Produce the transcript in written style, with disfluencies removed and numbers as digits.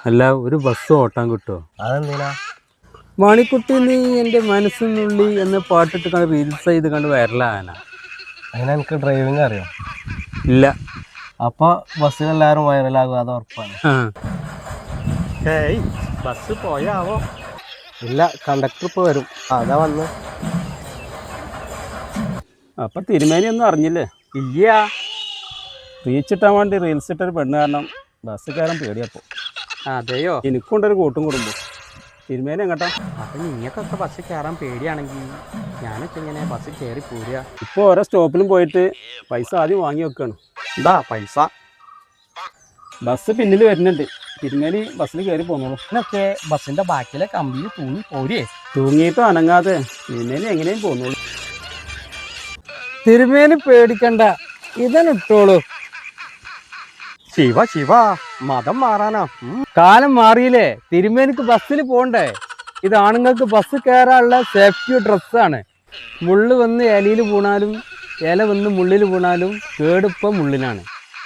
അല്ല ഒരു ബസ് ഓട്ടാൻ കിട്ടുമോ? അതെന്തിനാ? മാണിക്കുട്ടി നീ എൻ്റെ മനസ്സിനുള്ളി എന്ന പാട്ടിട്ട് കണ്ട് റീൽസ് ചെയ്ത് കണ്ട് വൈറലാകാനാ. അതിന് എനിക്ക് ഡ്രൈവിംഗ് അറിയോ? ഇല്ല. അപ്പൊ ബസ്സിലെല്ലാരും വൈറലാകും, അത് ഉറപ്പാണ്. ബസ് പോയാവോ? ഇല്ല, കണ്ടക്ടർ ഇപ്പൊ വരും. അതാ വന്ന്. അപ്പൊ തിരുമേനി ഒന്നും അറിഞ്ഞില്ലേ? ഇല്ല. റീച്ച് ഇട്ടാൻ വേണ്ടി റീൽസ് ഇട്ടൊരു പെണ്ണ് കാരണം ബസ് കയറാൻ പേടിയപ്പോ. അതെയോ? എനിക്കുണ്ടൊരു കൂട്ടും കുടുംബം. തിരുമേനി എങ്ങട്ടാ? അപ്പൊ നിങ്ങൾക്കൊക്കെ ബസ് കയറാൻ പേടിയാണെങ്കിൽ ഞാനൊക്കെ ഇങ്ങനെ ബസ് കയറി പോരുക. ഇപ്പോൾ ഓരോ സ്റ്റോപ്പിലും പോയിട്ട് പൈസ ആദ്യം വാങ്ങി വെക്കാണ്. എന്താ പൈസ? ബസ് പിന്നിൽ വരുന്നുണ്ട്. തിരുമേനി ബസ്സിൽ കയറി പോന്നോളൂ. ഇതിനൊക്കെ ബസ്സിന്റെ ബാക്കിലെ കമ്പിയിൽ തൂങ്ങി പോരേ? തൂങ്ങിയിട്ടും അനങ്ങാതെ തിരുമേനി എങ്ങനെയും പോന്നോളൂ. തിരുമേനി പേടിക്കണ്ട, ഇതനിട്ടോളൂ. ശിവ ശിവ, മതം മാറാനാ? കാലം മാറിയില്ലേ? തിരുമേനിക്ക് ബസ്സിൽ പോണ്ടേ? ഇത് ആണുങ്ങൾക്ക് ബസ് കയറാനുള്ള സേഫ്റ്റി ഡ്രസ്സാണ്. മുള്ള് വന്ന് ഇലയിൽ വീണാലും ഇല വന്ന് മുള്ളിൽ വീണാലും കേടിപ്പം മുള്ളിനാണ്.